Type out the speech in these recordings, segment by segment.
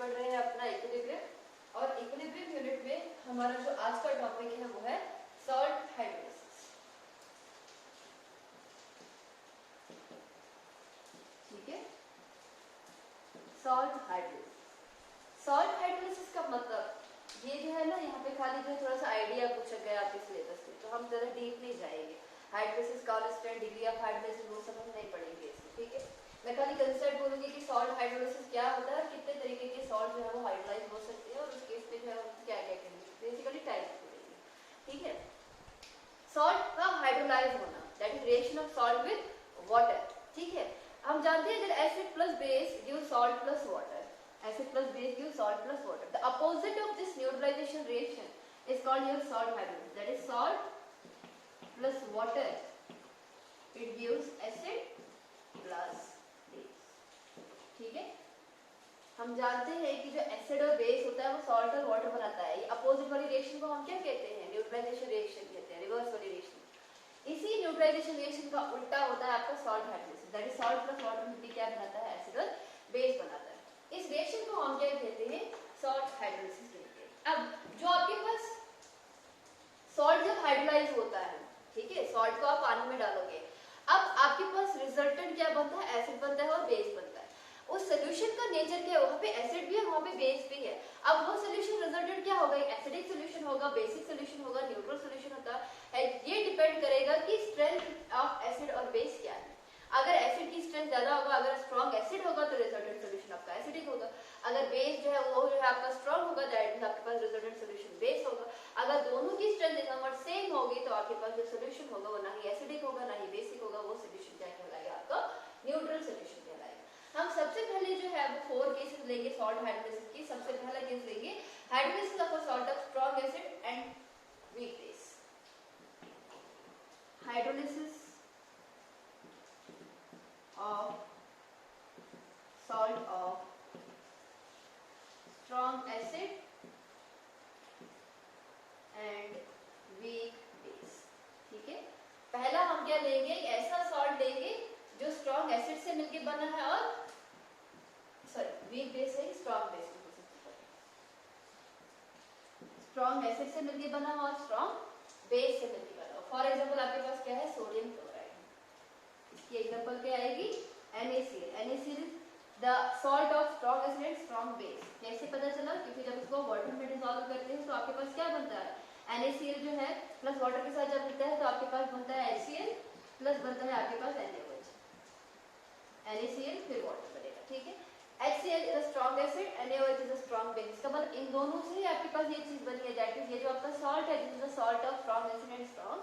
पढ़ रहे हैं अपना इक्विलिब्रियम, और इक्विलिब्रियम यूनिट में हमारा जो आज का टॉपिक है वो है सॉल्ट हाइड्रोलिसिस। ठीक है, सॉल्ट हाइड्रोलिसिस। सॉल्ट हाइड्रोलिसिस का मतलब ये जो है ना, यहाँ पे खाली जो थोड़ा सा आइडिया पूछा गया आपके सिलेबस में, तो हम ज़्यादा डीप नहीं जाएंगे। Hydrolysis, constant, degree of hydrolysis वो सब हम नहीं पढ़ेंगे इसमें। ठीक है, मैं खाली कंसेप्ट बोलूंगी कि सॉल्ट हाइड्रोलिसिस क्या होता है, कितने तरीके के सॉल्ट जो है वो हाइड्रोलाइज हो सकते हैं, और उस केस में जो है क्या क्या करेंगे, बेसिकली टाइप करेंगे। ठीक है, सॉल्ट का हाइड्रोलाइज होना, that is reaction of salt with water. ठीक है, हम जानते हैं that acid plus base give salt plus water, acid plus base gives salt plus water. The opposite of this neutralization reaction is called your salt hydrolysis. That is salt plus water. It gives acid plus base. ठीक है, हम जानते हैं कि जो acid और base होता है वो सॉल्ट और वाटर बनाता है। ये अपोजिट वाली रिएक्शन को हम क्या कहते हैं, न्यूट्रलाइजेशन रिएक्शन कहते हैं, रिवर्स वाली रिएक्शन। इसी न्यूट्रलाइजेशन रिएक्शन का उल्टा होता है आपका salt hydrolysis. That is salt plus water मिलकर क्या बनाता है, एसिड और बेस बनाता है। इस रिएक्शन को हम क्या कहते हैं, सॉल्ट हाइड्रोलिसिस कहते हैं। अब जो आपके पास सॉल्ट जब हाइड्रोलाइज होता है, ठीक है, सॉल्ट को आप पानी में डालोगे, अब आपके पास रिजल्टेंट क्या बनता है, एसिड बनता है और बेस बनता है। उस सोल्यूशन का नेचर क्या है, वहाँ पे एसिड भी है, वहाँ पे बेस भी है। अब वो सोल्यूशन रिजल्टेंट क्या होगा, एसिडिक सोल्यूशन होगा, बेसिक सोल्यूशन होगा, न्यूट्रल सोल्यूशन होता है। ये डिपेंड करेगा कि स्ट्रेंथ ऑफ एसिड और बेस क्या है। अगर एसिड की स्ट्रेंथ ज्यादा होगा, अगर स्ट्रॉन्ग एसिड होगा तो रिजल्टेंट सोल्यूशन आपका एसिडिक होगा। अगर बेस जो है वो जो है आपका स्ट्रॉन्ग होगा, दैट मींस आपके पास रिजल्टेंट सोल्यूशन बेस होगा। अगर दोनों की स्ट्रेंथ नंबर सेम होगी तो आपके पास जो सोल्यूशन होगा वो ना ही एसिडिक होगा ना ही बेसिक होगा, वो सोल्यूशन क्या कहलाएगा, आपका न्यूट्रल सोल्यूशन कहलाएगा। हम सबसे पहले जो है वो 4 केसेस लेंगे सॉल्ट हाइड्रोलिसिस की। सबसे पहला केस लेंगे hydrolysis of a salt of strong acid and weak base. Hydrolysis of salt of strong acid and weak base। ठीक है, पहला हम क्या लेंगे, ऐसा सॉल्ट लेंगे जो स्ट्रॉन्ग एसिड से मिलके बना है और वीक बेस है, स्ट्रॉन्ग बेस स्ट्रॉन्ग एसिड से मिलके बना हो और स्ट्रॉन्ग बेस से मिलके बना हो। फॉर एग्जांपल आपके पास क्या है, सोडियम क्लोराइड। इसकी एग्जांपल क्या आएगी, NaCl। NaCl the salt of strong acid and strong base. कैसे पता चला, क्योंकि जब इसको वाटर में डिसॉल्व करते हैं तो आपके पास क्या बनता है, NaCl जो है प्लस वाटर के साथ जब मिलता है तो आपके पास बनता है HCl प्लस बनता है आपके पास NaOH। NaCl फिर वाटर बनेगा। ठीक है, HCl is a strong acid, NaOH is a strong base. इसका मतलब इन दोनों से ही आपके पास ये चीज बनी है, दैट इज ये जो आपका सॉल्ट है, this is the salt of strong acid and strong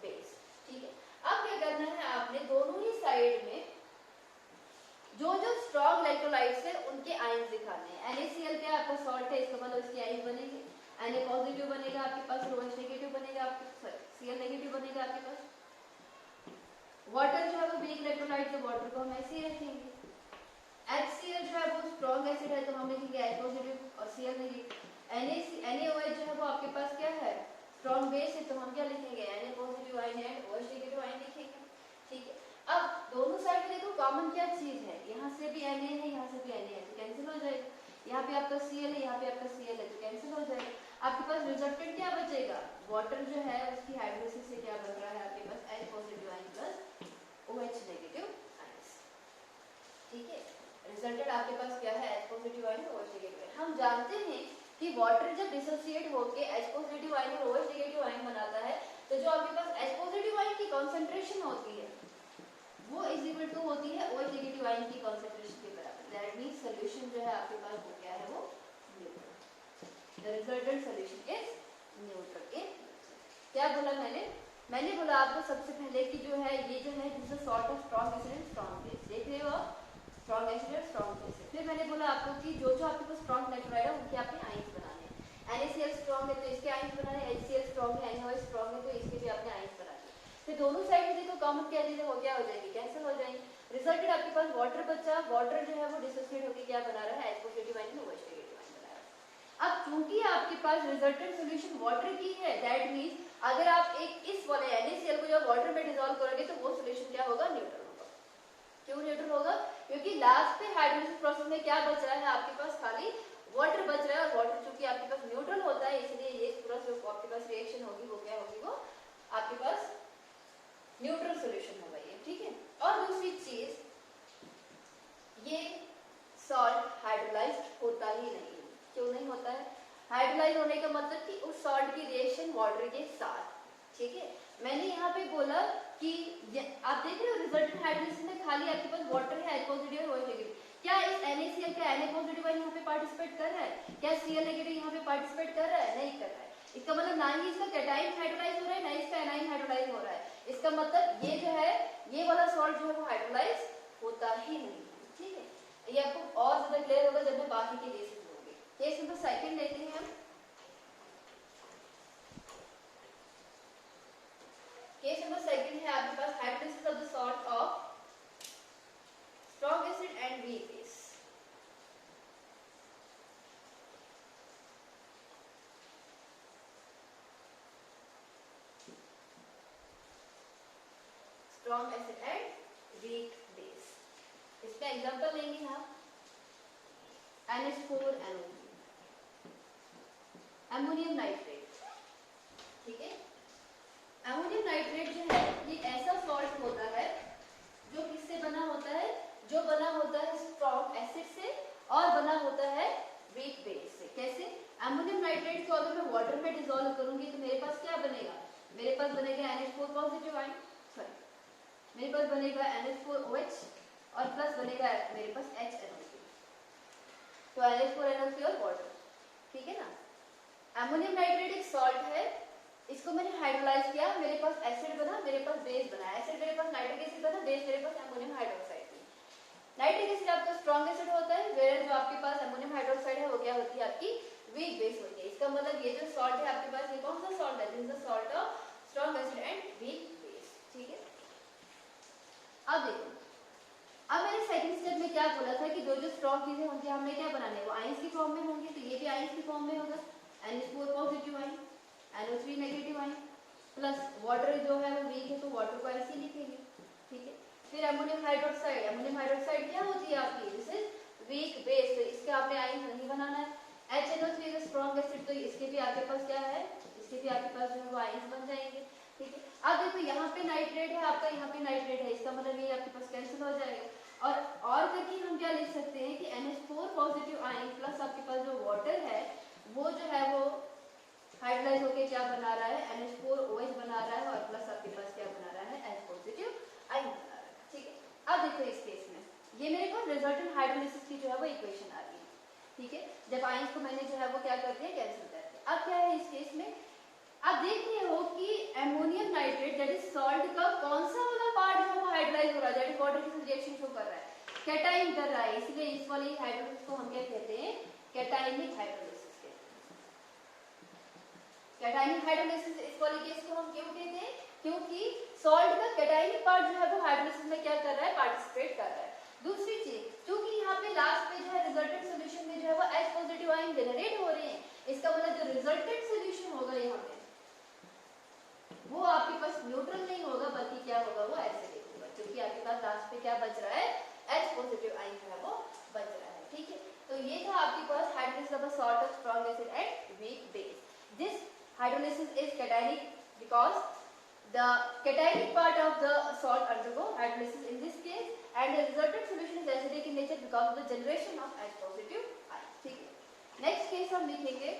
base. ठीक है, अब क्या करना है, आपने दोनों ही साइड में जो जो स्ट्रॉन्ग इलेक्ट्रोलाइट्स है उनके आयन्स दिखाने हैं। NaCl क्या आपका सॉल्ट है, इसका मतलब इसके आयन बनेंगे, Na पॉजिटिव बनेगा आपके पास, OH नेगेटिव बनेगा आपके, Cl नेगेटिव बनेगा आपके पास। वाटर जो है वो वीक इलेक्ट्रोलाइट, तो वाटर को हम ऐसे ही रखेंगे। HCl जो है वो स्ट्रॉन्ग एसिड है तो हम लिखेंगे H पॉजिटिव और Cl नेगेटिव। NaOH जो है वो आपके पास क्या है, स्ट्रॉन्ग बेस है, तो हम क्या लिखेंगे, Na positive ion and OH negative ion लिखेंगे। ठीक है, अब दोनों साइड में देखो कॉमन क्या चीज है, यहाँ से भी Na है, यहाँ से भी Na है, तो कैंसिल हो जाएगा। यहाँ पे आपका Cl है, यहाँ पे आपका Cl है, तो कैंसिल हो जाएगा। आपके पास रिजल्टेंट क्या बचेगा, वाटर जो है उसकी हाइड्रोलिसिस से क्या बन रहा है आपके पास, H positive ion plus OH negative ion. ठीक है, रिजल्टेंट आपके पास क्या है, H पॉजिटिव आयन और OH नेगेटिव आयन। हम जानते हैं कि वाटर जब डिसोसिएट होके H पॉजिटिव आयन और OH नेगेटिव आयन बनाता है, तो जो आपके पास H पॉजिटिव आयन की कंसंट्रेशन होती है वो इज इक्वल टू होती है OH नेगेटिव आयन की कंसंट्रेशन के बराबर। दैट मींस सॉल्यूशन जो है आपके पास वो क्या है, वो neutral. The resultant solution is neutral. क्या बोला मैंने बोला आपको सबसे पहले कि जो है ये जो है this is salt of strong acid and strong base. देख रहे हो आप, स्ट्रॉन्ग एसिड और स्ट्रॉन्ग बेस। फिर मैंने बोला आपको कि जो जो आपके पास स्ट्रॉन्ग इलेक्ट्रोलाइट है उनके आपने आयन्स बनाने हैं। NaCl स्ट्रॉन्ग है तो इसके आयन्स बनाने, HCl स्ट्रॉन्ग है, NaOH स्ट्रॉन्ग है तो इसके भी आपने आयन्स बनाने। फिर दोनों साइड में देखो कॉमन क्या चीज है, वो क्या हो जाएगी, कैंसिल हो जाएंगे। रिजल्टेड आपके पास वाटर बचा, वाटर जो है वो डिसोसिएट होकर क्या बना रहा है, H पॉजिटिव आयन में OH नेगेटिव आयन बना रहा है। अब चूंकि आपके पास रिजल्टेंट सॉल्यूशन वाटर की है, दैट मींस अगर आप एक इस वाले NaCl को जब वाटर में डिसॉल्व करोगे तो वो सॉल्यूशन क्या होगा, न्यूट्रल होगा। क्यों न्यूट्रल होगा, क्योंकि लास्ट पे हाइड्रोलिसिस प्रोसेस में क्या बच रहा है आपके पास, खाली वाटर बच रहा है, और वाटर चूंकि आपके पास न्यूट्रल होता है इसलिए ये पूरा जो आपके पास रिएक्शन होगी वो क्या होगी, वो आपके पास न्यूट्रल सॉल्यूशन होगा ये, ठीक है। और दूसरी चीज, ये सॉल्ट हाइड्रोलाइज्ड होता ही नहीं है। क्यों नहीं होता है? हाइड्रोलाइज होने का मतलब कि उस सॉल्ट की रिएक्शन वाटर के साथ, ठीक है। मैंने यहाँ पे बोला कि आप देख रहे हो रिजल्टेंट हाइड्रोलाइसिस में खाली आपके पास वाटर है, H पॉजिटिव और OH नेगेटिव। क्या इस NaCl का Na पॉजिटिव आयन यहाँ पे पार्टिसिपेट कर रहा है? क्या Cl नेगेटिव यहाँ पे पार्टिसिपेट कर रहा है? नहीं कर रहा है। इसका मतलब ना ही इसका कैटाइन हाइड्रोलाइज हो रहा है, ना इसका एनाइन हाइड्रोलाइज हो रहा है। इसका मतलब ये जो है, ये वाला सॉल्ट जो है वो हाइड्रोलाइज होता ही नहीं है, ठीक है। ये आपको और ज्यादा क्लियर होगा जब मैं बाकी के केसेस लूंगी। केस नंबर सेकंड लेते हैं हम। केस नंबर सेकंड है आपके पास hydrolysis of the salt of strong acid and weak base. Strong acid and weak base, इसका एग्जांपल लेंगे हम NH4NO, अमोनियम नाइट्रेट, ठीक है। अमोनियम नाइट्रेट जो है ये ऐसा सॉल्ट होता है जो किससे बना होता है, जो बना होता है स्ट्रॉन्ग एसिड से और बना होता है वीक बेस से। कैसे? अमोनियम नाइट्रेट को अगर मैं वाटर में डिसॉल्व करूंगी तो मेरे पास क्या बनेगा, मेरे पास बनेगा NH4 पॉजिटिव आयन, सॉरी मेरे पास बनेगा NH4OH और प्लस बनेगा मेरे पास HNO3, तो NH4NO3 और वाटर, ठीक है ना। अमोनियम नाइट्रेट एक सॉल्ट है, इसको मैंने हाइड्रोलाइज किया, मेरे पास एसिड बना, मेरे पास बेस बना। एसिड मेरे पास नाइट्रिक एसिड बना, बेस मेरे पास अमोनियम हाइड्रोक्साइड थी। नाइट्रिक एसिड आपका स्ट्रॉन्ग एसिड होता है, वेयर जो आपके पास अमोनियम हाइड्रोक्साइड है वो क्या होती है, आपकी वीक बेस होती है। इसका मतलब ये जो सॉल्ट है आपके पास, ये कौन सा सॉल्ट है, this is the salt of strong acid and weak base, ठीक है। अब देखो, अब मैंने सेकंड स्टेप में क्या बोला था कि जो जो स्ट्रॉन्ग चीजें होंगी हमने क्या बनाने, वो आयंस की फॉर्म में होंगी, तो ये भी आयंस की फॉर्म में होगा। NH4 positive ion, NO3 negative ion, plus water जो है वो वीक है तो वाटर को ऐसे ही लिखेंगे, ठीक है। फिर अमोनियम हाइड्रोक्साइड, अमोनियम हाइड्रोक्साइड क्या होती है आपकी, दिस इज वीक बेस, तो इसके आपने आयन नहीं बनाना है। HNO3 इज स्ट्रॉन्ग एसिड, तो इसके भी आपके पास क्या है, इसके भी आपके पास जो है वो आयन बन जाएंगे, ठीक है। अब देखो यहाँ पे नाइट्रेट है आपका, यहाँ पे नाइट्रेट है, इसका मतलब ये आपके पास कैंसिल हो जाएगा। और करके हम क्या लिख सकते हैं कि NH4 पॉजिटिव आयन प्लस आपके पास जो वाटर है वो जो है वो हाइड्रोलाइज होके क्या बना रहा है, NH4OH बना रहा है और प्लस आपके पास क्या बना रहा है, H पॉजिटिव आयन बना रहा है, ठीक है। अब देखो इस केस में ये मेरे को रिजल्टेंट हाइड्रोलाइसिस की जो है वो इक्वेशन आ रही है, ठीक है। जब आयंस को मैंने जो है वो क्या करते हैं, कैंसिल करते हैं। अब क्या है इस केस में, अब देख रहे हो कि ammonium nitrate that is salt का कौन सा वाला पार्ट जो है वो हाइड्रोलाइज हो रहा है, दैट इज वाटर के साथ रिएक्शन शो कर रहा है, कैटाइन कर रहा है, इसलिए इस वाली हाइड्रोलाइसिस को हम क्या कहते हैं, कैटाइनिक हाइड्रोलाइसिस कहते हैं। कैटाइनिक हाइड्रोलाइसिस इस वाले केस को हम क्यों कहते हैं, क्योंकि सॉल्ट का कैटाइनिक पार्ट जो है वो हाइड्रोलाइसिस में क्या कर रहा है, पार्टिसिपेट कर रहा है। दूसरी चीज, क्योंकि यहाँ पे लास्ट में जो है रिजल्टेंट सॉल्यूशन में जो है वो H पॉजिटिव आयन जनरेट हो रहे हैं, इसका मतलब जो रिजल्टेंट सॉल्यूशन होगा यहाँ पे वो आपके पास न्यूट्रल नहीं होगा बल्कि क्या होगा, वो एसिडिक होगा, क्योंकि आपके पास लास्ट पे क्या बच रहा है, H पॉजिटिव आयन जो है वो बच रहा है, ठीक है। तो ये था आपके पास hydrolysis of a salt of strong acid and weak base. This hydrolysis is cationic because the cationic part of the salt undergo hydrolysis in this case and the resultant solution is acidic in nature because of the generation of H positive ion, ठीक है। Next case हम लिखेंगे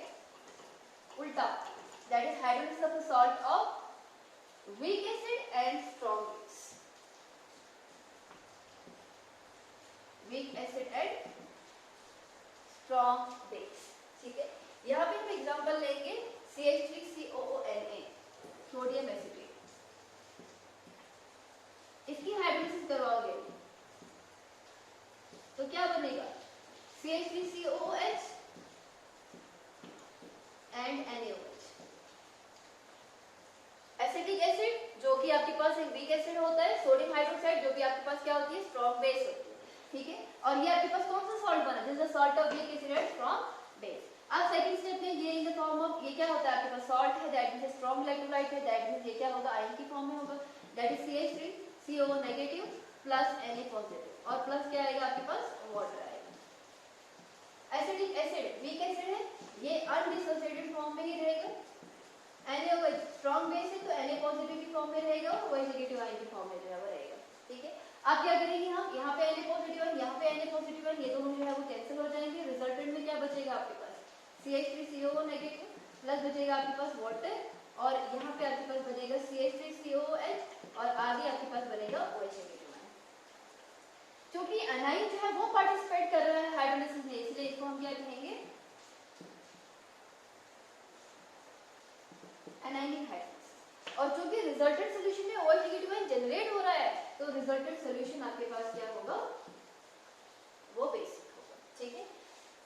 उल्टा, that is hydrolysis of the salt of weak acid and strong base, weak acid and strong base, ठीक है। यहाँ पे हम एग्जांपल लेंगे CH3COONA, सोडियम एसिटेट, इसकी हाइड्रोलाइसिस करवाओगे तो क्या बनेगा, CH3COOH and NaOH, acetic acid जो कि आपके पास एक वीक एसिड होता है, सोडियम हाइड्रोक्साइड जो कि आपके पास क्या होती है, स्ट्रॉन्ग बेस होती है, ठीक है। और ये आपके पास कौन सा सॉल्ट बना, this is the salt of weak acid and strong base. अब सेकंड स्टेप में ये इन द फॉर्म ऑफ, ये क्या होता है आपके पास सॉल्ट है, दैट मींस स्ट्रॉन्ग इलेक्ट्रोलाइट है, दैट मींस ये क्या होगा, आयन की फॉर्म में होगा, that is CH3CO negative plus Na positive और प्लस क्या आएगा आपके पास, वाटर आएगा, एसिडिक एसिड वीक एसिड है, ये अनडिसोसिएटेड फॉर्म में ही रहेगा। Na स्ट्रॉन्ग बेस है तो Na पॉजिटिव की फॉर्म में रहेगा और OH नेगेटिव आयन की फॉर्म में जो है वो रहेगा। ठीक है, अब क्या करेंगे हम, यहाँ पे Na पॉजिटिव है, यहाँ पे Na पॉजिटिव है, ये दोनों जो है वो कैंसिल हो जाएंगे। रिजल्टेंट में क्या बचेगा आपके पास, CH3COO नेगेटिव प्लस बचेगा आपके पास वाटर, और यहाँ पे आपके पास बनेगा CH3COOH और आगे आपके पास बनेगा OH नेगेटिव आयन। क्योंकि एनाइन जो है वो पार्टिसिपेट कर रहा है हाइड्रोलाइसिस में, इसलिए इसको हम क्या कहेंगे, एनाइनिक हाइड्रोलाइसिस। और चूंकि रिजल्टेंट सॉल्यूशन में OH नेगेटिव आयन जनरेट हो रहा है तो रिजल्टेंट सॉल्यूशन आपके पास क्या होगा, वो बेसिक होगा। ठीक है,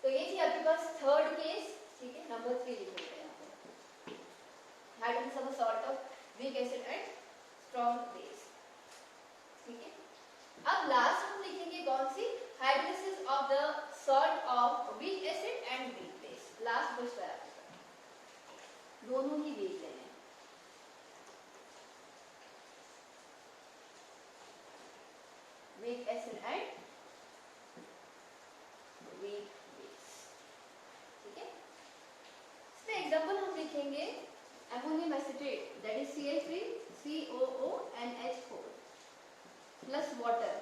तो ये थी आपके पास थर्ड केस। ठीक है, नंबर 3 लिख लेते हैं यहाँ पे, hydrolysis of a salt of weak acid and strong base. ठीक है, अब लास्ट हम लिखेंगे कौन सी, hydrolysis of the salt of weak acid and weak base. Last बचता है दोनों ही वीक लेने, weak acid and weak base. ठीक है, इसमें एग्जांपल हम लिखेंगे ammonium acetate that is CH3COONH4 plus water.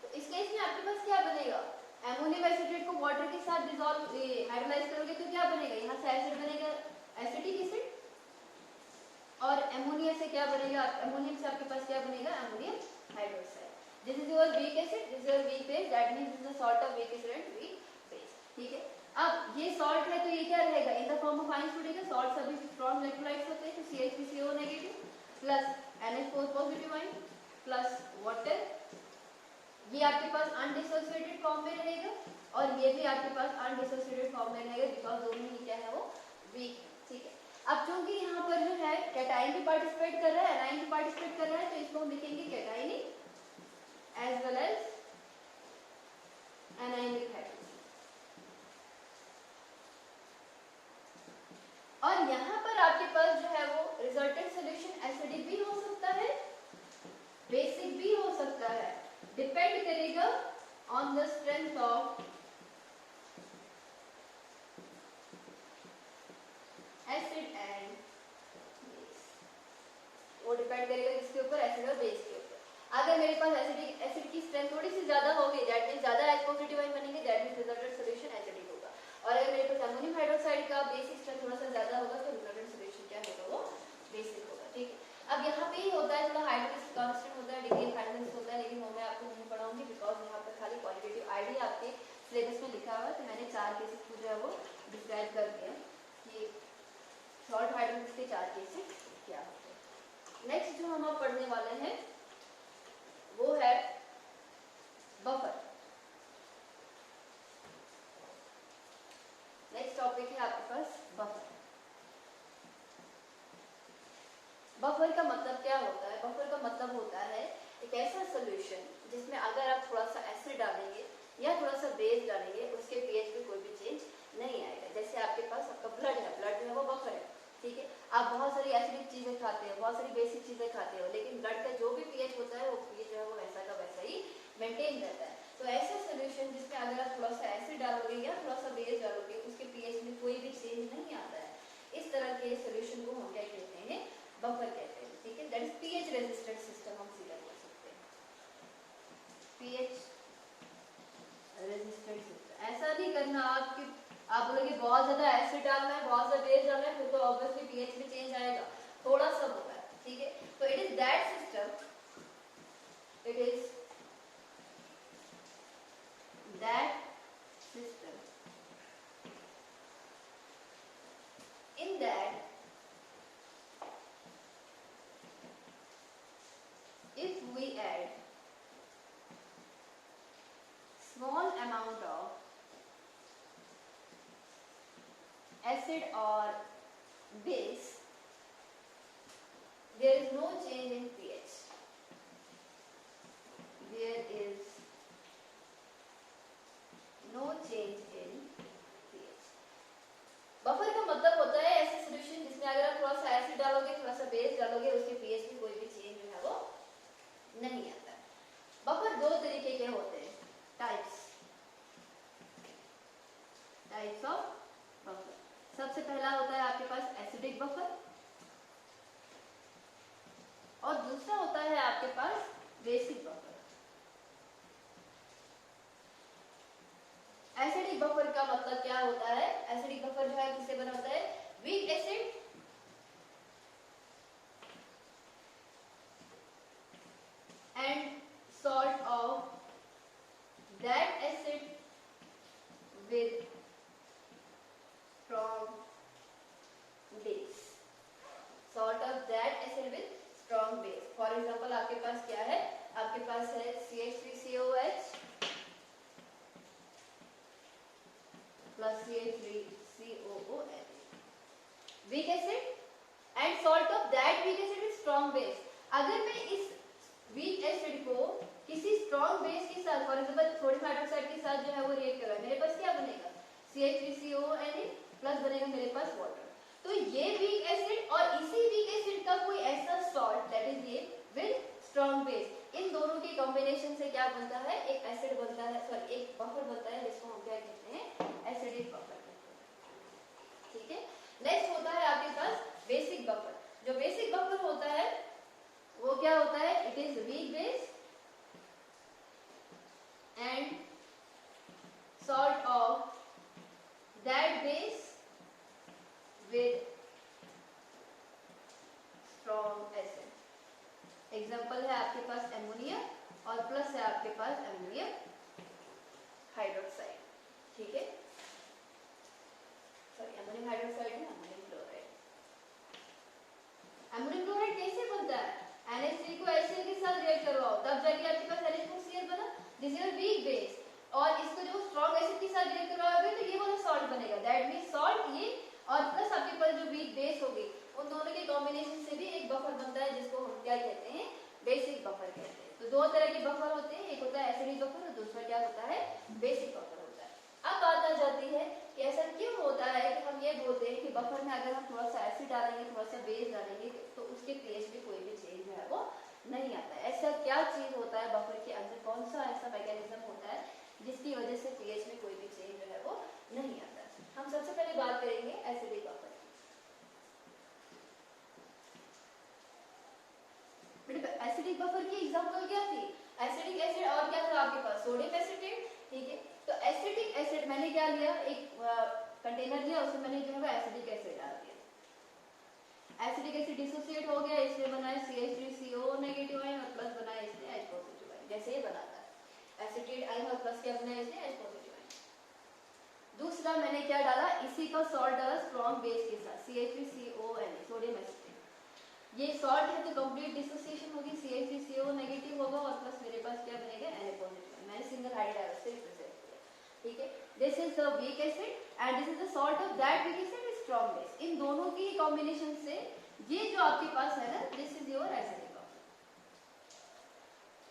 तो इस केस में आपके पास क्या बनेगा, अमोनियम एसिटेट को वाटर के साथ डिसॉल्व हाइड्रोलाइज करोगे तो क्या बनेगा, यहाँ से एसिड बनेगा एसिटिक एसिड, और अमोनिया से क्या बनेगा, अमोनियम से आपके पास क्या बनेगा, ammonium hydroxide. This is your weak acid, this is your weak base, that means this is the salt of weak acid and weak base. ठीक है, अब ये सॉल्ट है तो ये क्या रहेगा, in the form of ions छोड़ेगा, सॉल्ट सभी स्ट्रॉन्ग इलेक्ट्रोलाइट्स होते हैं, तो CH3CO negative plus NH4 positive ion plus water, ये आपके पास अनडिसोसिएटेड फॉर्म में रहेगा और ये भी आपके पास अनडिसोसिएटेड फॉर्म में रहेगा, बिकॉज दोनों ही क्या है वो वीक है। ठीक है, अब चूंकि यहाँ पर जो है कैटाइन भी पार्टिसिपेट कर रहा है, एनाइन भी पार्टिसिपेट कर रहा है, तो इसको हम लिखेंगे cationic as well as anionic hydrolysis. और यहाँ पर आपके पास जो है वो रिजल्टेंट सॉल्यूशन एसिडिक भी हो सकता है, बेसिक भी हो सकता है, डिपेंड करेगा on the strength of acid and base. वो डिपेंड करेगा किसके ऊपर, एसिड और बेस के ऊपर। अगर मेरे पास एसिड की स्ट्रेंथ थोड़ी सी ज्यादा होगी, दैट मींस ज्यादा H पॉजिटिव आयन बनेंगे, that means resultant solution acidic होगा। और अगर मेरे पास अमोनियम हाइड्रोक्साइड का बेसिक स्ट्रेंथ थोड़ा सा ज्यादा होगा तो रिजल्टेंट सॉल्यूशन क्या होगा, वो बेसिक होगा। ठीक है, अब यहाँ पे ही होता है थोड़ा हाइड्रोलाइसिस कांस्टेंट होता है, डिग्री ऑफ हाइड्रोलाइसिस होता है, लेकिन वो मैं आपको नहीं पढ़ाऊंगी बिकॉज यहाँ पर खाली क्वालिटेटिव आइडिया आपके सिलेबस में लिखा हुआ है। तो मैंने 4 केसेस को जो है वो डिस्क्राइब कर दिया कि सॉल्ट हाइड्रोलाइसिस के 4 केसेस क्या होते हैं। नेक्स्ट जो हम अब पढ़ने वाले हैं वो है बफर। नेक्स्ट टॉपिक है आपके पास बफर। बफर का मतलब क्या होता है, बफर का मतलब होता है एक ऐसा सॉल्यूशन जिसमें अगर आप थोड़ा सा एसिड डालेंगे या थोड़ा सा बेस डालेंगे उसके पीएच में कोई भी चेंज नहीं आएगा। जैसे आपके पास आपका ब्लड है, ब्लड जो है वो बफर है। ठीक है, आप बहुत सारी एसिडिक चीजें खाते हो, बहुत सारी बेसिक चीजें खाते हो, लेकिन ब्लड का जो भी पीएच होता है वो पीएच जो है वो वैसा का वैसा ही मेंटेन रहता है। तो ऐसा सॉल्यूशन जिसमें अगर आप थोड़ा सा एसिड डालोगे या थोड़ा सा बेस डालोगे उसके पीएच में कोई भी चेंज नहीं आता है, इस तरह के सॉल्यूशन को हम क्या कहते हैं, बफर कहते हैं। ठीक है, that is pH resistant system, हम सीधा बोल सकते हैं पीएच रेजिस्टेंट सिस्टम। ऐसा नहीं करना आप बोलोगे बहुत ज्यादा एसिड डालना है, बहुत ज्यादा बेस डालना है, फिर तो ऑब्वियसली पीएच में चेंज आएगा, थोड़ा सा होगा। ठीक है, तो it is that system, it is that system in that if we add small amount of acid or base, there is no change in pH. There is no change in pH. Buffer का मतलब होता है ऐसे solution जिसमें अगर आप थोड़ा सा एसिड डालोगे, थोड़ा सा बेस डालोगे, उसके पीएच में कोई भी चेंज जो है वो नहीं आता है। बफर दो तरीके के होते हैं, टाइप्स। पहला होता है आपके पास एसिडिक बफर और दूसरा होता है आपके पास बेसिक बफर। एसिडिक बफर का मतलब क्या होता है? एसिडिक बफर जो है किससे बना होता है? Week acid and salt of that acid with strong base. Salt of that acid with strong base. For example आपके पास क्या है? आपके पास है CH3COH plus CH3COOH, weak acid and salt of that weak acid with strong base। अगर मैं इस weak acid को किसी strong base के साथ, फॉर एग्जांपल सोडियम हाइड्रोक्साइड के साथ जो है वो रिएक्ट करा, मेरे पास क्या बनेगा? CH3CONA प्लस बनेगा मेरे पास वाटर। तो ये weak acid और इसी weak acid का कोई ऐसा salt that is ये with strong base, इन दोनों के कॉम्बिनेशन से क्या बनता है? एक एसिड बनता है, सॉरी एक बफर बनता है जिसको हम क्या कहते हैं? एसिडिक बफर कहते हैं। ठीक है। नेक्स्ट होता है आपके पास बेसिक बफर। जो बेसिक बफर होता है वो क्या होता है? It is weak base and salt of that base with strong acid. Example है आपके पास एमोनिया और प्लस है आपके पास एमोनियम हाइड्रोक्साइड। ठीक है, सॉरी एमोनियम हाइड्रोक्साइड है, एमोनियम क्लोराइड। एमोनियम क्लोराइड कैसे बनता है? NH3 को HCl के साथ रिएक्ट करवाओ तब जाके आपके पास NH4Cl बना। This is a weak base और इसको जो स्ट्रॉन्ग एसिड के साथ रिएक्ट करवाओगे तो ये वाला सॉल्ट बनेगा। दैट मींस सॉल्ट ये और प्लस आपके पास जो वीक बेस होगी उन दोनों के कॉम्बिनेशन से भी एक बफर बनता है जिसको हम क्या कहते हैं? बेसिक बफर कहते हैं। तो दो तरह के बफर होते हैं, एक होता है एसिडिक बफर और दूसरा क्या होता है? बेसिक बफर होता है। अब बात आ जाती है कि ऐसा क्यों होता है कि हम ये बोलते हैं कि बफर में अगर हम थोड़ा सा एसिड डालेंगे, थोड़ा सा बेस डालेंगे तो उसके पीएच में कोई भी चेंज जो है वो नहीं आता है। ऐसा क्या चीज होता है बफर के अंदर? कौन सा ऐसा मैकेनिज्म होता है जिसकी वजह से पीएच में कोई भी चेंज जो है वो नहीं आता है? हम सबसे पहले बात करेंगे एसिडिक बफर की। एसिडिक बफर की एग्जांपल क्या थी? एसिडिक एसिड और क्या था आपके पास? Sodium acetate. ठीक है, तो एसिडिक एसिड मैंने क्या लिया? एक कंटेनर लिया, उसमें मैंने जो है एसिडिक एसिड डाल दिया। एसिडिक एसिड डिसोसिएट हो गया, इसमें बना है CH3CO नेगेटिव आयन और प्लस बना है इसमें H पॉजिटिव आयन। जैसे ये बनाता है एसिटेट आयन और प्लस क्या बना है इसमें? H positive ion. दूसरा मैंने क्या डाला? इसी का सॉल्ट डाला स्ट्रॉन्ग बेस के साथ CH3CONA सोडियम एसिटेट। ये सॉल्ट है तो कंप्लीट डिसोसिएशन होगी, CH3CO नेगेटिव होगा और प्लस मेरे पास क्या बनेगा? Na positive. मैंने सिंगल हाइड्रोक्साइड से रिप्रेजेंट किया। ठीक है, this is the weak acid and this is the salt of that weak acid with strong base. इन दोनों की कॉम्बिनेशन से ये जो आपके पास है ना, this is your acidic buffer.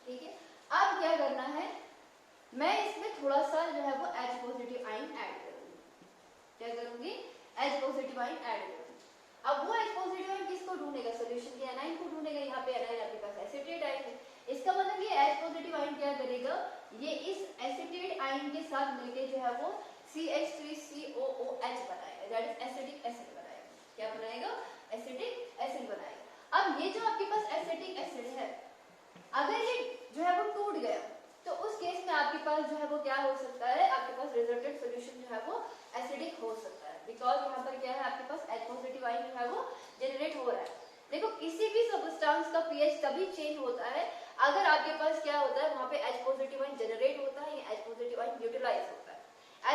ठीक है, अब क्या करना है? मैं इसमें थोड़ा सा जो है वो H पॉजिटिव आयन ऐड करूंगी। क्या करूंगी? H पॉजिटिव आयन ऐड करूंगी। अब वो H पॉजिटिव आयन किसको ढूंढेगा? सॉल्यूशन के एनाइन को ढूंढेगा। यहाँ पे एनाइन आपके पास एसिटेट आयन है। इसका मतलब ये H पॉजिटिव आयन क्या करेगा? ये इस एसिटेट आयन के साथ मिलके जो है वो CH3COOH बनाएगा, दैट इज एसिडिक एसिड बनाएगा। क्या बनाएगा? एसिडिक एसिड बनाएगा। अब ये जो आपके पास एसिडिक एसिड है, अगर ये जो है वो टूट गया तो उस केस में आपके पास जो है वो क्या हो सकता है? आपके पास रिजल्टेंट सॉल्यूशन जो है वो एसिडिक हो सकता है, बिकॉज यहाँ पर क्या है? आपके पास H पॉजिटिव आयन जो है वो जनरेट हो रहा है। देखो, किसी भी सब्सटेंस का पीएच तभी चेंज होता है अगर आपके पास क्या होता है? वहाँ पे H पॉजिटिव आयन जनरेट होता है या H पॉजिटिव आयन यूटिलाइज होता है।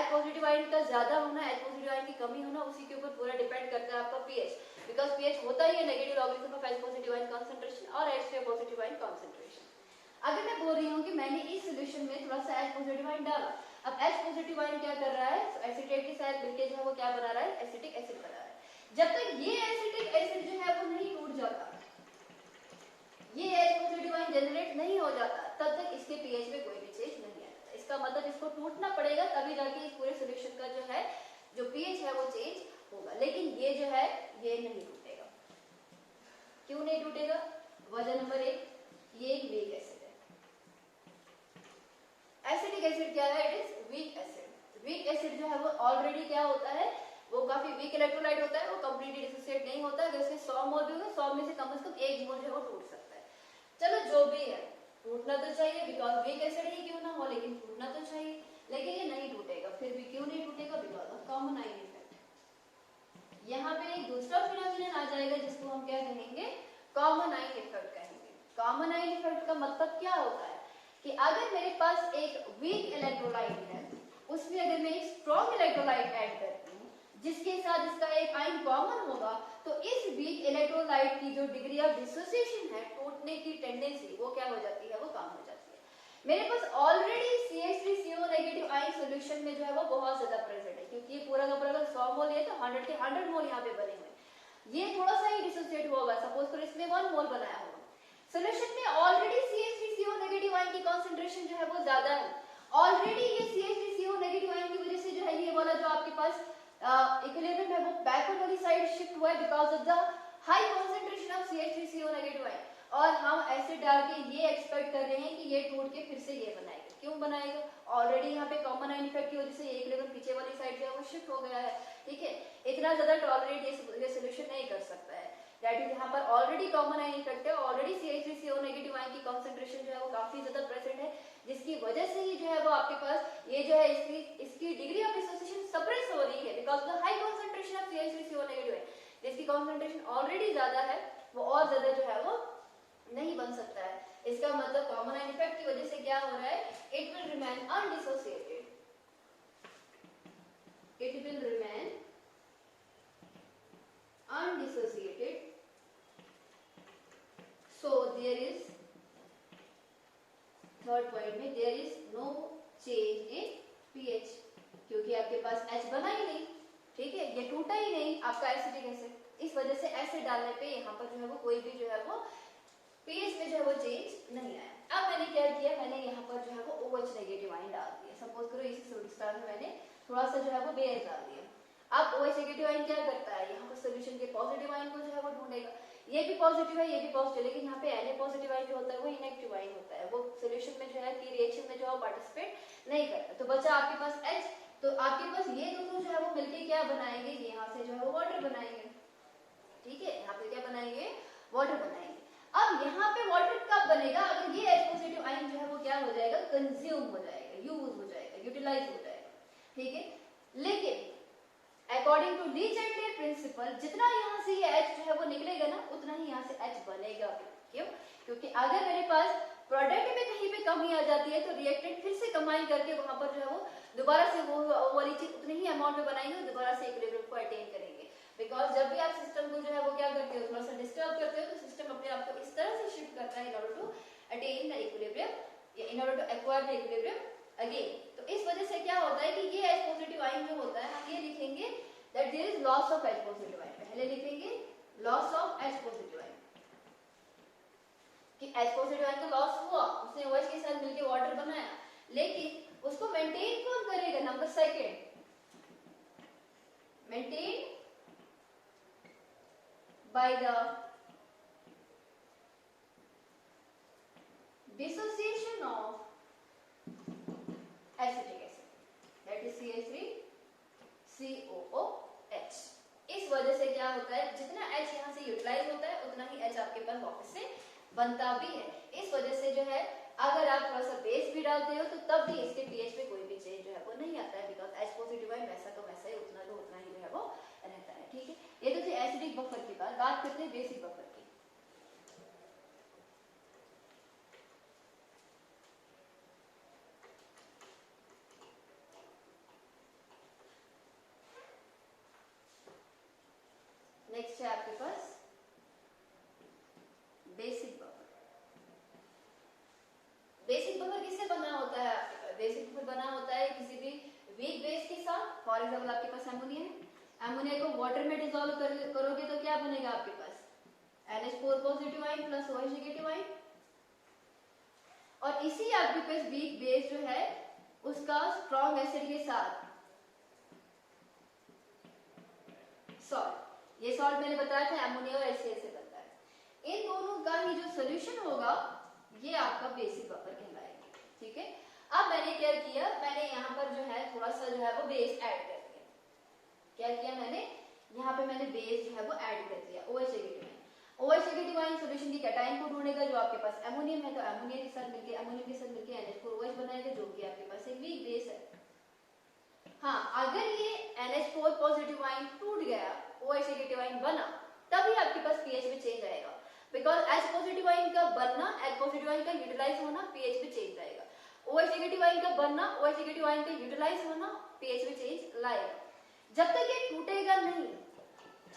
H पॉजिटिव आयन का ज्यादा होना, H पॉजिटिव आयन की कमी होना, उसी के ऊपर पूरा डिपेंड करता है आपका पीएच, बिकॉज पीएच होता ही है negative logarithm of H positive ion concentration और H पॉजिटिव आयन कंसंट्रेशन। अगर मैं बोल रही हूँ कि मैंने इस सॉल्यूशन में थोड़ा सा H पॉजिटिव आयन डाला, अब H पॉजिटिव आयन क्या कर रहा है? एसिटेट के साथ मिलके जो है वो क्या बना रहा है? एसिटिक एसिड बना रहा है। जब तक ये एसिटिक एसिड जो है वो नहीं टूट जाता, ये H पॉजिटिव आयन जनरेट नहीं हो जाता, तब तक इसके पीएच में कोई भी चेंज नहीं आता। इसका मतलब इसको टूटना पड़ेगा तभी जाके इस पूरे सॉल्यूशन का जो है जो पीएच है वो चेंज होगा। लेकिन ये जो है ये नहीं टूटेगा। क्यों नहीं टूटेगा? वजह नंबर 1, ये एक वीक एसिड है। एसिडिक एसिड क्या है? It is weak acid. Weak acid जो है वो ऑलरेडी क्या होता है? वो काफी वीक इलेक्ट्रोलाइट होता है, वो कंप्लीटली डिसोसिएट नहीं होता है। अगर उसके 100 मोल भी होंगे, 100 में से कम 1 मोल जो है वो टूट सकता है। चलो जो भी है, टूटना तो चाहिए, बिकॉज वीक एसिड ही क्यों ना हो, लेकिन टूटना तो चाहिए। लेकिन ये नहीं टूटेगा। फिर भी क्यों नहीं टूटेगा? Because of common ion effect. यहाँ पे एक दूसरा फिनोमिनन आ जाएगा जिसको हम क्या कहेंगे? कॉमन आयन इफेक्ट कहेंगे। कॉमन आयन इफेक्ट का मतलब क्या होता है कि अगर मेरे पास एक वीक इलेक्ट्रोलाइट है, उसमें अगर मैं एक स्ट्रॉन्ग इलेक्ट्रोलाइट ऐड करती हूँ जिसके साथ इसका एक आयन कॉमन होगा, तो इस वीक इलेक्ट्रोलाइट की जो डिग्री ऑफ डिसोसिएशन है, टूटने की टेंडेंसी, वो क्या हो जाती है? वो कम हो जाती है। मेरे पास already CH3CO negative ion solution में जो है वो बहुत ज्यादा प्रेजेंट है, क्योंकि ये पूरा का पूरा 100 मोल है तो 100 के 100 मोल यहाँ पे बने हुए। ये थोड़ा सा ही डिसोसिएट होगा, सपोज करो इसमें 1 मोल बनाया होगा। सॉल्यूशन में ऑलरेडी CH3CO नेगेटिव आयन की कंसंट्रेशन जो है वो ज्यादा है। ऑलरेडी ये CH3CO नेगेटिव आयन की वजह से जो है ये वाला जो आपके पास इक्विलिब्रियम है वो बैकवर्ड वाली साइड शिफ्ट हुआ है because of the high concentration of CH3CO negative ion. और हम एसिड डाल के ये एक्सपेक्ट कर रहे हैं कि ये टूट के फिर से ये बनाएगा। क्यों बनाएगा? ऑलरेडी यहाँ पे कॉमन आयन इफेक्ट की वजह से ये इक्विलिब्रियम पीछे वाली साइड जो है वो शिफ्ट हो गया है। ठीक है, इतना ज्यादा टॉलरेट ये सॉल्यूशन नहीं कर सकता है। दैट इज यहाँ पर ऑलरेडी कॉमन आयन इफेक्ट है, ऑलरेडी CH3CO नेगेटिव आयन की कंसंट्रेशन जो है वो काफी ज्यादा प्रेजेंट है, जिसकी वजह से ही जो है वो आपके पास ये जो है इसकी डिग्री ऑफ डिसोसिएशन सप्रेस हो रही है because the high concentration of CH3CO negative ion. जिसकी कंसंट्रेशन ऑलरेडी ज्यादा है वो और ज्यादा जो है वो नहीं बन सकता है। इसका मतलब कॉमन आयन इफेक्ट की वजह से क्या हो रहा है? It will remain undissociated, it will remain undissociated, so there is third point में there is no change in pH, क्योंकि आपके पास H बना ही नहीं। ठीक है, ये टूटा ही नहीं आपका एसिडिक एसिड, इस वजह से एसिड डालने पे यहाँ पर जो है वो कोई भी जो है वो pH में जो है वो चेंज नहीं आया। अब मैंने क्या किया? मैंने यहाँ पर जो है वो OH नेगेटिव आयन डाल दिया। सपोज करो इसी सोडियम स्टार में मैंने थोड़ा सा जो है वो बेस डाल दिया। अब OH नेगेटिव आयन क्या करता है? यहाँ पर सॉल्यूशन के पॉजिटिव आयन को जो है वो ढूंढेगा। ये भी पॉजिटिव है, ये भी पॉजिटिव, लेकिन यहाँ पे Na पॉजिटिव आयन जो होता है वो इनएक्टिव आयन होता है, वो सॉल्यूशन में जो है कि रिएक्शन में जो है पार्टिसिपेट नहीं करता। तो बचा आपके पास H, तो आपके पास ये दोनों जो है वो मिलके क्या बनाएंगे? यहाँ से जो है वो वाटर बनाएंगे। ठीक है, यहाँ पे क्या बनाएंगे? वाटर बनाएंगे। अब यहाँ पे वाटर कब बनेगा? अगर ये H पॉजिटिव आयन जो है वो क्या हो जाएगा? कंज्यूम हो जाएगा, यूज हो जाएगा, यूटिलाइज हो जाएगा। ठीक है, लेकिन according to Le Chatelier principle, जितना यहाँ से ये H जो है वो निकलेगा ना, उतना ही यहाँ से H बनेगा। क्यों? क्योंकि अगर मेरे पास प्रोडक्ट में कहीं पे कमी आ जाती है तो रिएक्टेंट फिर से कंबाइन करके वहां पर जो है वो दोबारा से वो वाली चीज उतनी ही अमाउंट में बनाएंगे, दोबारा से इक्विलिब्रियम को अटेन करेंगे। बिकॉज जब भी आप सिस्टम को जो है वो क्या करते हो, थोड़ा सा डिस्टर्ब करते हो, तो सिस्टम अपने आप को इस तरह से शिफ्ट करता है in order to attain the equilibrium, in order to acquire the equilibrium again. तो इस वजह से क्या होता है कि ये H पॉजिटिव आयन जो होता है, हम ये लिखेंगे that there is loss of H positive ion. पहले लिखेंगे loss of H positive ion, कि H पॉजिटिव आयन का लॉस हुआ, उसने OH के साथ मिलकर वाटर बनाया, लेकिन उसको मेंटेन कौन करेगा? Number second, maintain by the dissociation of acetic acid, that is CH3COOH। इस वजह से क्या होता है? जितना H यहाँ से यूटिलाइज होता है उतना ही H आपके पास वापस से बनता भी है। इस वजह से जो है अगर आप थोड़ा सा बेस भी डालते हो तो तब भी इसके pH पे कोई भी चेंज जो है वो नहीं आता है, बिकॉज H पॉजिटिव आयन वैसा का वैसा ही, उतना तो उतना ही जो है वो रहता है। ठीक है, ये तो थी एसिडिक बफर की बात करते हैं बेसिक बफर की। नेक्स्ट है आपके पास बेसिक बफर। बेसिक बफर किससे बना होता है? आपके पास बेसिक बफर बना होता है किसी भी वीक बेस के साथ। फॉर एग्जांपल आपके पास अमोनिया है, अमोनिया को वाटर में डिसॉल्व करोगे तो क्या बनेगा आपके पास? NH4 positive ion plus OH negative ion. और इसी आपके पास वीक बेस जो है उसका स्ट्रॉन्ग एसिड के साथ सॉल्ट, ये सॉल्ट मैंने बताया था अमोनिया और HCl से बनता है। इन दोनों का ही जो सोल्यूशन होगा ये आपका बेसिक बफर कहलाएगा। ठीक है, अब मैंने क्या किया? मैंने यहाँ पर जो है थोड़ा सा जो है वो बेस ऐड कर दिया। क्या किया मैंने, यहाँ पे मैंने बेस जो है वो ऐड कर दिया OH negative ion. OH negative ion solution की कैटायन को ढूंढेगा जो आपके पास अमोनियम है, तो अमोनियम के साथ मिलके NH4OH बनाएगा जो कि आपके पास एक वीक बेस है। हाँ, अगर ये NH4 पॉजिटिव आयन टूट गया, OH नेगेटिव आयन बना, तभी आपके पास pH में चेंज आएगा। बिकॉज H पॉजिटिव आयन का बनना, H पॉजिटिव आयन का यूटिलाइज होना pH में चेंज आएगा। OH नेगेटिव आयन का बनना, OH नेगेटिव आयन का यूटिलाइज होना pH में चेंज लाएगा। जब तक ये टूटेगा नहीं,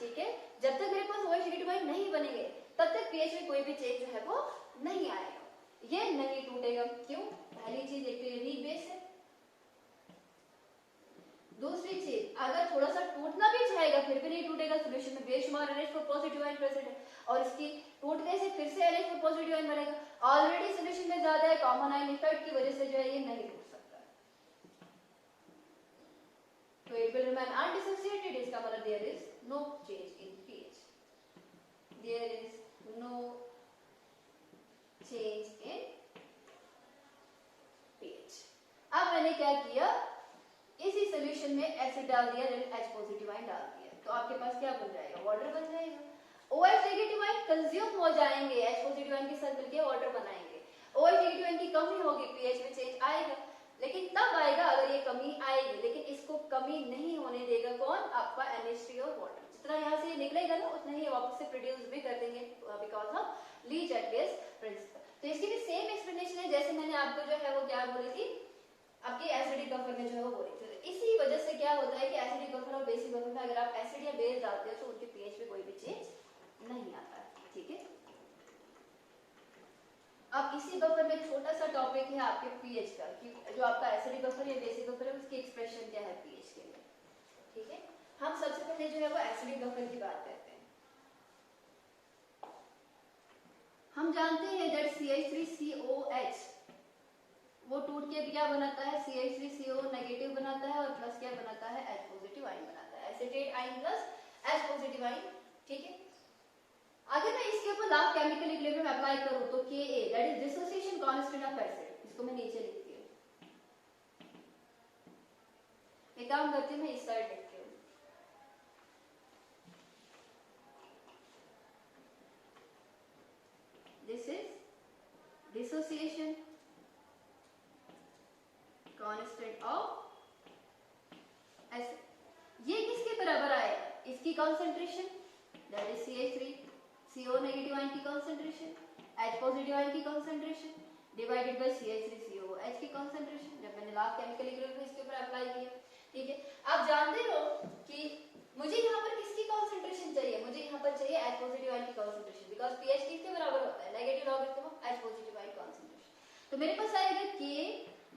ठीक है, जब तक मेरे पास OH नेगेटिव आयन नहीं बनेंगे तब तक pH में कोई भी चेंज जो है वो नहीं आएगा, ये नहीं टूटेगा। क्यों? पहली चीज एक तो ये वीक बेस है, दूसरी चीज अगर थोड़ा सा टूटना भी चाहेगा फिर भी नहीं टूटेगा, सॉल्यूशन में बेशुमार NH4 पॉजिटिव आयन प्रेजेंट है और इसकी टूटने से फिर से NH4 पॉजिटिव आयन बनेगा। ऑलरेडी सॉल्यूशन में ज्यादा है, कॉमन आयन इफेक्ट की वजह से जो है ये नहीं टूट सकता है, तो इट विल रिमेन अनडिसोसिएटेड। इसका मतलब there is no change in pH, there is no change in pH। अब मैंने क्या किया, इसी सॉल्यूशन में एसिड डाल दिया, H पॉजिटिव आयन डाल दिया, तो आपके पास क्या बन जाएगा, वाटर बन जाएगा। OH नेगेटिव आयन कंज्यूम हो जाएंगे, H पॉजिटिव आयन के साथ मिलके वाटर बनाएंगे। OH नेगेटिव आयन की कमी होगी, pH में चेंज आएगा, लेकिन तब आएगा अगर ये कमी आएगी, लेकिन इसको कमी नहीं होने देगा कौन, आपका NH3 और वाटर। जितना यहाँ से निकलेगा ना उतना ही वापस से प्रोड्यूस भी कर देंगे because of Le Chatelier's principle. तो इसकी भी सेम एक्सप्लेनेशन है जैसे मैंने आपको जो है वो क्या बोली थी, आपकी एसिडिक बफर में जो है वो बोली थी। इसी वजह से क्या होता है कि एसिडिक बफर और बेसिक बफर में अगर आप एसिड या बेस डालते हो तो उनके pH में कोई भी चेंज नहीं आता है, ठीक है। अब इसी बफर में छोटा सा टॉपिक है आपके pH का, कि जो आपका एसिडिक बफर या बेसिक बफर है उसकी एक्सप्रेशन क्या है pH के लिए, ठीक है। हम सबसे पहले जो है वो एसिडिक बफर की बात करते हैं। हम जानते हैं दैट CH3COH वो टूट के क्या बनाता है, CH3CO नेगेटिव बनाता है और प्लस क्या बनाता है, H पॉजिटिव आयन बनाता है, acetate ion plus H positive ion, ठीक है। अगर मैं इसके ऊपर law of chemical equilibrium apply करूं तो Ka that is dissociation constant of acid, इसको मैं नीचे लिखती हूं, एक काम करती हूं मैं इस साइड लिखती हूं, this is dissociation constant of acid. ये किसके बराबर आएगा, इसकी concentration that is CH3CO negative ion की कंसंट्रेशन, H पॉजिटिव आयन की कंसंट्रेशन डिवाइडेड बाय CH3COH की कंसंट्रेशन, जब मैंने लॉ ऑफ केमिकल इक्विलिब्रियम इसके ऊपर अप्लाई किया, ठीक है। आप जानते हो कि मुझे यहाँ पर किसकी कंसंट्रेशन चाहिए, मुझे यहाँ पर चाहिए H पॉजिटिव आयन की कंसंट्रेशन, बिकॉज़ pH किसके बराबर होता है, negative logarithm of H positive ion concentration. तो मेरे पास आएगा K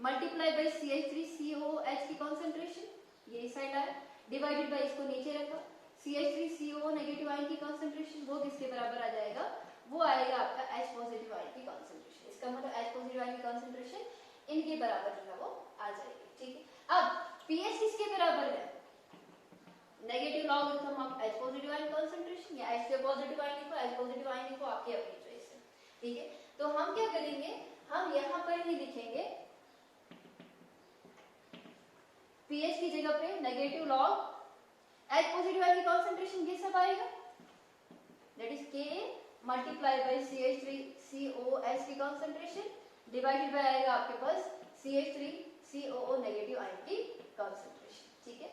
मल्टीप्लाई बाय CH3COH की कंसंट्रेशन, ये इस साइड आया, डिवाइडेड बाय इसको नीचे रखा, CH3CO नेगेटिव आयन की कंसंट्रेशन वो किसके बराबर आ जाएगा, वो आएगा आपका H पॉजिटिव आयन की कंसंट्रेशन। इसका मतलब H पॉजिटिव आयन की कंसंट्रेशन इनके बराबर जो है वो आ जाएगी, ठीक है। अब pH किसके बराबर है, negative logarithm of H positive ion concentration या H पॉजिटिव आयन को H पॉजिटिव आयन को आपकी अपनी चॉइस है, ठीक है। तो हम क्या करेंगे, हम यहाँ पर ही लिखेंगे pH की जगह पे negative log H positive ion की कंसंट्रेशन ये सब आएगा, that is K multiply by CH3COH की कंसंट्रेशन डिवाइडेड बाय आएगा आपके पास CH3COO नेगेटिव आयन की कंसंट्रेशन, ठीक है।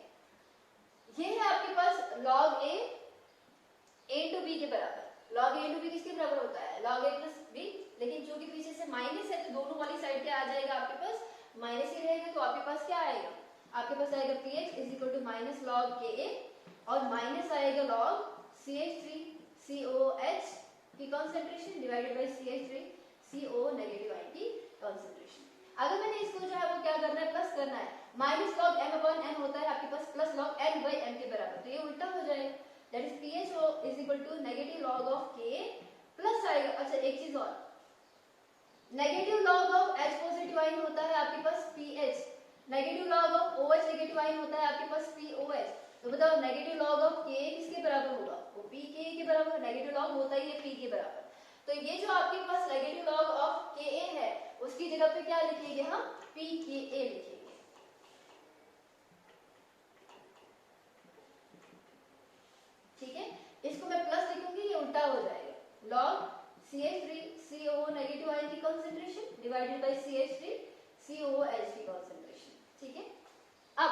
ये है आपके पास log A to B के बराबर। log A to B किसके बराबर होता है, log A plus B, लेकिन चूंकि पीछे से माइनस है तो दोनों वाली साइड क्या आ जाएगा आपके पास, माइनस ही रहेगा, तो आपके पास क्या आएगा, आपके पास आएगा pH is equal to minus log Ka और माइनस आएगा लॉग CH3COH की concentration divided by CH3CO negative ion की कंसंट्रेशन। अगर मैंने इसको जो है वो क्या करना है, प्लस करना है, minus log m upon n होता है आपके पास plus log n by m के बराबर, तो ये उल्टा हो जाएगा, that is pH is equal to negative log of Ka plus आएगा, अच्छा एक चीज और, negative log of H positive ion होता है आपके पास pH, negative log of OH negative ion होता है आपके पास POH, तो बताओ नेगेटिव लॉग ऑफ Ka किसके बराबर होगा, वो pK के बराबर, नेगेटिव लॉग होता ही है p के बराबर, तो ये जो आपके पास नेगेटिव लॉग ऑफ Ka है उसकी जगह पे क्या लिखेंगे हम, pKa लिखेंगे, log CH3COO नेगेटिव आयन की कॉन्सेंट्रेशन डिवाइडेड बाय CH3COOH की कॉन्सेंट्रेशन। ठीक है, अब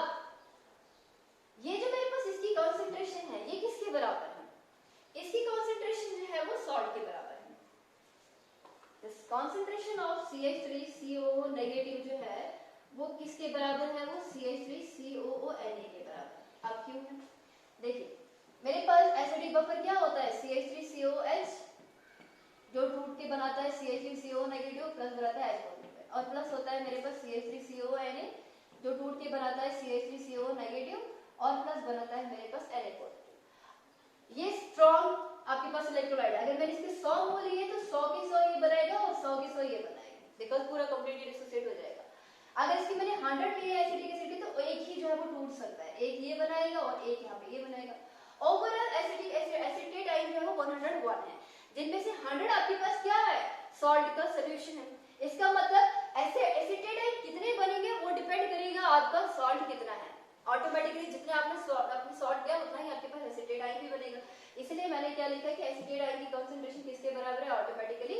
ये जो मेरे पास इसकी कॉन्सेंट्रेशन है ये किसके बराबर है? इसकी कॉन्सेंट्रेशन जो है वो सॉल्ट के बराबर है। This concentration of CH3COO negative जो है वो किसके बराबर है? वो CH3COONA के बराबर। अब क्यों है? देखिए मेरे पास एसिडिक बफर क्या होता है? CH3COH जो टूट के बनाता है CH3CO नेगेटिव प्लस बनाता है H और प्लस होता है मेरे पास CH3CONA जो टूट के बनाता है CH3CO नेगेटिव और प्लस बनाता है मेरे पास Na पॉजिटिव। ये स्ट्रॉन्ग आपके पास इलेक्ट्रोलाइट, अगर मैंने इसके 100 मोल लिए तो 100 की 100 ये बनाएगा और 100 की 100 ये बनाएगा, बिकॉज पूरा कंप्लीटली डिसोसिएट हो जाएगा। अगर इसकी मैंने 100 लिए एसिडिक एसिड तो एक ही जो है वो टूट सकता है, एक ये बनाएगा और एक यहाँ पे ये बनाएगा। ओवरऑल एसिडिक एसिटेट आयन जो है वो 101 है, जिनमें से 100 आपके पास क्या है? सॉल्ट का सॉल्यूशन है। इसका मतलब ऐसे एसिटेट आयन कितने बनेंगे वो डिपेंड करेगा आपका सॉल्ट कितना है। ऑटोमेटिकली जितना आपने सॉल्ट किया उतना ही आपके पास एसिटेट आयन भी बनेगा। इसलिए मैंने क्या लिखा कि एसिटेट आयन की कंसंट्रेशन किसके बराबर है? ऑटोमेटिकली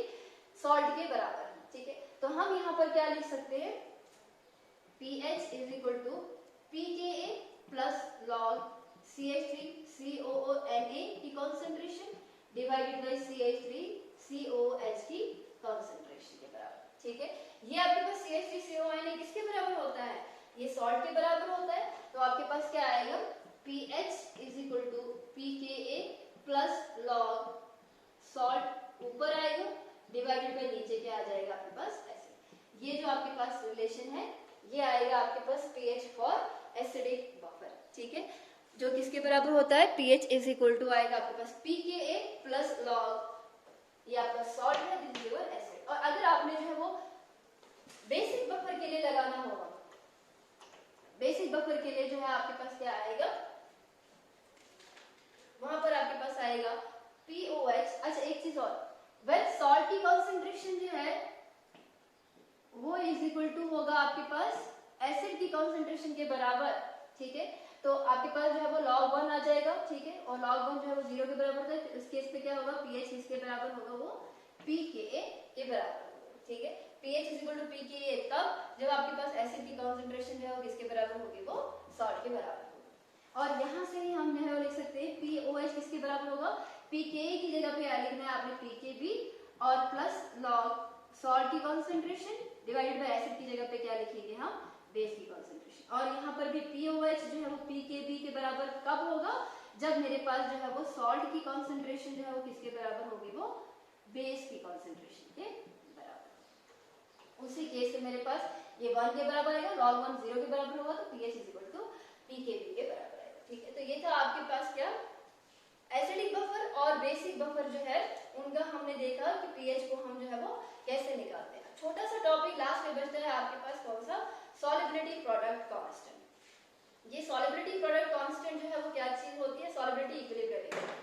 सॉल्ट के बराबर है। ठीक है, तो हम यहाँ पर क्या लिख सकते हैं? pH is equal to pKa plus log CH3COONA की कॉन्सेंट्रेशन डिवाइडेड बाय CH3COOH की कॉन्सेंट्रेशन के बराबर। ठीक है, ये आपके पास CH3COONA किसके बराबर होता है? ये सॉल्ट के बराबर होता है। तो आपके पास क्या आएगा? pH is equal to pKa plus log salt ऊपर आएगा डिवाइडेड बाय नीचे क्या आ जाएगा आपके पास? एसिड। ये जो आपके पास रिलेशन है ये आएगा आपके पास pH फॉर एसिडिक बफर। ठीक है, जो किसके बराबर होता है? pH इज इक्वल टू आएगा आपके पास pKa प्लस लॉग ये आपका सॉल्ट है, दिस इज योर एसिड। और अगर आपने जो है वो बेसिक बफर के लिए लगाना होगा, बेसिक बफर के लिए जो है आपके पास क्या आएगा? वहां पर आपके पास आएगा POH। अच्छा एक चीज और, वेन सॉल्ट की कॉन्सेंट्रेशन जो है वो इज इक्वल टू होगा आपके पास एसिड की कॉन्सेंट्रेशन के बराबर। ठीक है, तो आपके पास जो है वो log 1 आ जाएगा। ठीक है, और log 1 जो है वो 0 के बराबर था, इस केस पे क्या होगा? pH इसके बराबर होगा वो pKa के बराबर होगा। ठीक है, pH is equal to pKa तब जब आपके पास एसिड की कॉन्सेंट्रेशन जो है वो किसके बराबर होगी? वो सॉल्ट के बराबर होगी। और यहाँ से ही हम जो है वो लिख सकते हैं POH किसके बराबर होगा? pKa की जगह पे लिखना है आपने pKb और प्लस log सॉल्ट की कॉन्सेंट्रेशन डिवाइडेड बाय एसिड की जगह पे क्या लिखेंगे हम? बेस की कॉन्सेंट्रेशन। और यहाँ पर भी POH जो है वो pKb के बराबर कब होगा? जब मेरे पास जो है वो सॉल्ट की कॉन्सेंट्रेशन जो है वो किसके बराबर होगी? वो बेस की कॉन्सेंट्रेशन के बराबर। उसी केस से मेरे पास ये 1 के बराबर आएगा, log 1 0 के बराबर होगा तो pH is equal to pKb के बराबर आएगा। ठीक है, तो ये था आपके पास क्या? एसिडिक बफर और बेसिक बफर जो है उनका हमने देखा कि pH को हम जो है वो कैसे निकालते हैं। छोटा सा टॉपिक लास्ट में बचता है आपके पास, कौन सा? Solubility product constant. ये सॉलिबिलिटी प्रोडक्ट कांस्टेंट जो है वो क्या चीज होती है? Solubility equilibrium.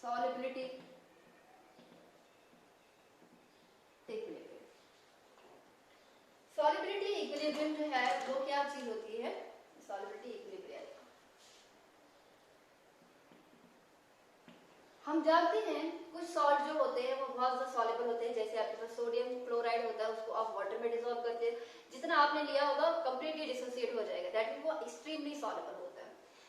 Solubility equilibrium. Solubility equilibrium जो है वो क्या चीज होती है? सॉलिबिलिटी इक्विलिब्रियम हम जानते हैं कुछ सॉल्ट जो होते हैं वो बहुत ज्यादा सॉल्युबल होते हैं। जैसे आपके पास सोडियम क्लोराइड होता है, उसको आप वाटर में डिसॉल्व करते हैं, जितना आपने लिया होगा कंप्लीटली डिसोसिएट हो जाएगा, दैट मीन वो एक्सट्रीमली सॉल्युबल होता है।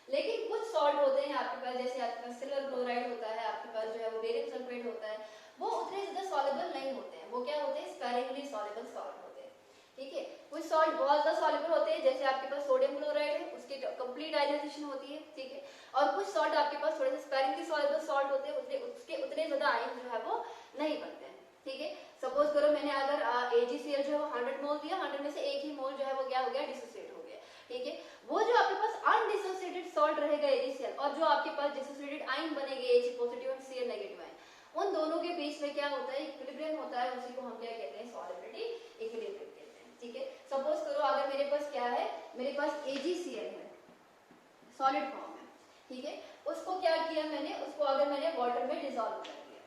लेकिन कुछ सॉल्ट होते हैं आपके पास, जैसे आपके पास सिल्वर क्लोराइड होता है, आपके पास जो है वो बेरियम सल्फेट होता है, वो उतने ज्यादा सॉल्युबल नहीं होते हैं। वो क्या होते हैं? स्पैरिंगली सॉल्युबल सॉल्ट होते हैं। ठीक है, कुछ सॉल्ट बहुत ज्यादा सॉल्युबल होते हैं, जैसे आपके पास सोडियम क्लोराइड है, उसकी कंप्लीट आयनाइजेशन होती है। ठीक है, और कुछ सॉल्ट आपके पास थोड़े से स्पैरिंगली सॉल्युबल सॉल्ट होते हैं, उसके उतने ज्यादा आयन जो है वो नहीं बनते हैं। ठीक है, सपोज करो मैंने अगर AgCl जो है वो 100 मोल दिया, 100 में से एक ही मोल जो है वो क्या हो गया? डिसोसिएट हो गया। ठीक है, वो जो आपके पास अनडिसोसिएटेड सॉल्ट रहेगा AgCl और जो आपके पास डिसोसिएटेड आयन बनेंगे Ag पॉजिटिव और Cl नेगेटिव आयन, उन दोनों के बीच में क्या होता है? इक्विलिब्रियम होता है। उसी को हम क्या कहते हैं? Solubility equilibrium. ठीक है, सपोज करो अगर मेरे पास क्या है, मेरे पास AgCl है सॉलिड फॉर्म में, ठीक है, उसको क्या किया मैंने, उसको अगर मैंने वाटर में डिसॉल्व कर दिया,